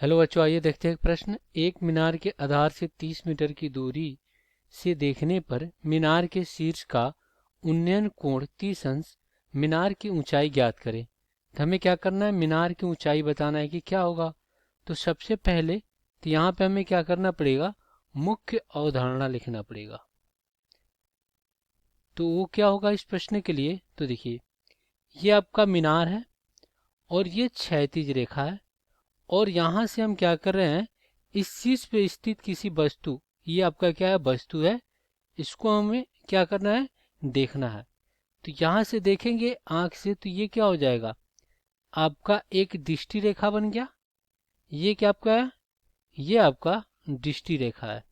Hello बच्चों, आइए देखते हैं एक प्रश्न। एक मीनार के आधार से 30 मीटर की दूरी से देखने पर मीनार के शीर्ष का उन्नयन कोण 30 अंश, मीनार की ऊंचाई ज्ञात करें। तो हमें क्या करना है, मीनार की ऊंचाई बताना है कि क्या होगा। तो सबसे पहले तो यहाँ पे हमें क्या करना पड़ेगा, मुख्य अवधारणा लिखना पड़ेगा। तो वो क्या होगा इस प्रश्न के लिए, तो देखिए ये आपका मीनार है और ये क्षैतिज रेखा है, और यहाँ से हम क्या कर रहे हैं, इस शीर्ष पे स्थित किसी वस्तु, ये आपका क्या है, वस्तु है, इसको हमें क्या करना है, देखना है। तो यहाँ से देखेंगे आंख से तो ये क्या हो जाएगा, आपका एक दृष्टि रेखा बन गया। ये क्या आपका है, ये आपका दृष्टि रेखा है,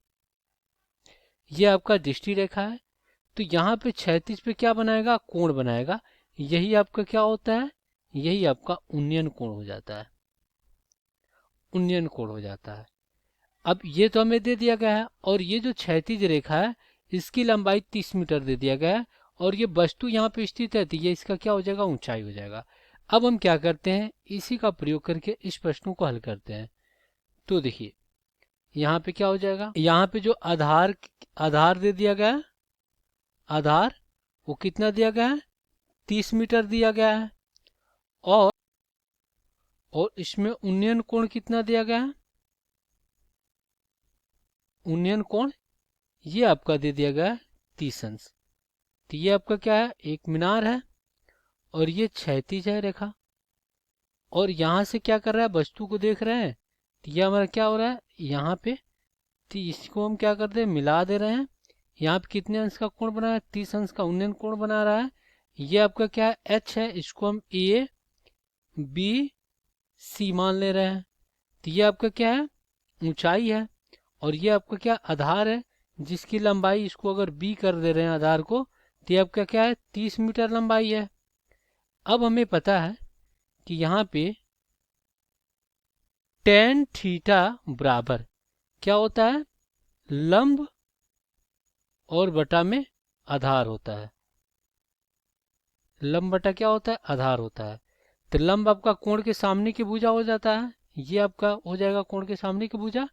ये आपका दृष्टि रेखा है। तो यहाँ पे क्षैतिज पे क्या बनाएगा, कोण बनाएगा। यही आपका क्या होता है, यही आपका उन्नयन कोण हो जाता है, उन्नयन कोण हो जाता है। अब ये तो हमें दे दिया गया है, और ये जो क्षैतिज रेखा है इसकी लंबाई 30 मीटर दे दिया गया है, और ये वस्तु यहाँ पे स्थित है तो ये इसका क्या हो जाएगा, ऊंचाई हो जाएगा। अब हम क्या करते हैं, इसी का प्रयोग करके इस प्रश्न को हल करते हैं। तो देखिए यहाँ पे क्या हो जाएगा, यहाँ पे जो आधार आधार दे दिया गया है, आधार वो कितना दिया गया है, 30 मीटर दिया गया है, और इसमें उन्नयन कोण कितना दिया गया है, उन्नयन कोण ये आपका दे दिया गया है 30 अंश। तो ये आपका क्या है, एक मीनार है, और ये क्षैतिज है रेखा, और यहाँ से क्या कर रहा है, वस्तु को देख रहे हैं। तो ये हमारा क्या हो रहा है यहाँ पे, तो इसको हम क्या करते हैं, मिला दे रहे हैं। यहाँ पे कितने अंश का कोण बना है, 30 अंश का उन्नयन कोण बना रहा है। ये आपका क्या है, एच है, इसको हम ए बी सी मान ले रहे हैं। तो ये आपका क्या है, ऊंचाई है, और ये आपका क्या आधार है, जिसकी लंबाई, इसको अगर बी कर दे रहे हैं आधार को, तो ये आपका क्या है, 30 मीटर लंबाई है। अब हमें पता है कि यहाँ पे टेन थीटा बराबर क्या होता है, लंब और बटा में आधार होता है। लंब बटा क्या होता है, आधार होता है। तो लंब आपका कोण के सामने की भुजा हो जाता है, ये आपका हो जाएगा कोण के सामने की भुजा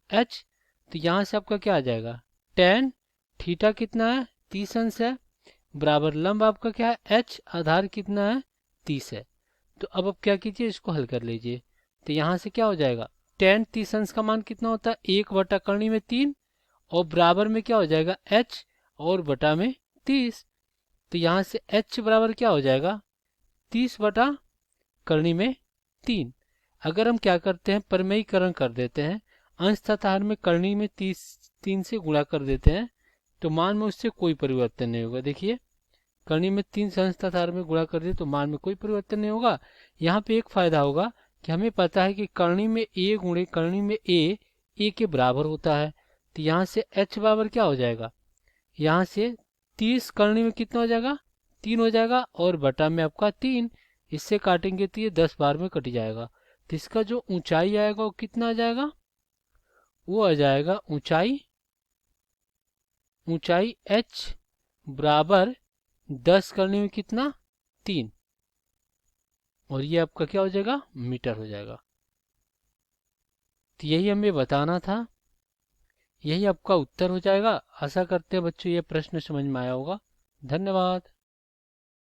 एच। तो यहाँ से आपका क्या आ जाएगा, टेन थीटा कितना है, 30 अंश है, बराबर लंब आपका क्या है, एच, आधार कितना है, 30 है। तो अब आप क्या कीजिए, इसको हल कर लीजिए। तो यहाँ से क्या हो जाएगा, टेन 30 अंश का मान कितना होता है, 1/3, और बराबर में क्या हो जाएगा, एच, और बटा में 30। तो यहाँ से एच बराबर क्या हो जाएगा, 30/3। अगर हम क्या करते हैं, परिमेयीकरण कर देते हैं, अंश तथा हर में करनी में 3 से गुणा कर देते हैं, तो मान में उससे कोई परिवर्तन नहीं होगा। देखिए करनी में 3 से अंश तथा हर में गुणा कर दे तो मान में कोई परिवर्तन नहीं होगा। यहाँ पे एक फायदा होगा कि हमें पता है कि करनी में ए गुणे करनी में ए के बराबर होता है। तो यहाँ से एच बराबर क्या हो जाएगा, यहाँ से 30 करनी में कितना हो जाएगा, 3 हो जाएगा, और बटा में आपका 3, इससे काटेंगे तो ये 10 बार में कट जाएगा। तो इसका जो ऊंचाई आएगा वो कितना आ जाएगा, वो आ जाएगा ऊंचाई, ऊंचाई h बराबर 10 करने में कितना, 3, और ये आपका क्या हो जाएगा, मीटर हो जाएगा। तो यही हमें बताना था, यही आपका उत्तर हो जाएगा। आशा करते हैं बच्चों ये प्रश्न समझ में आया होगा। धन्यवाद।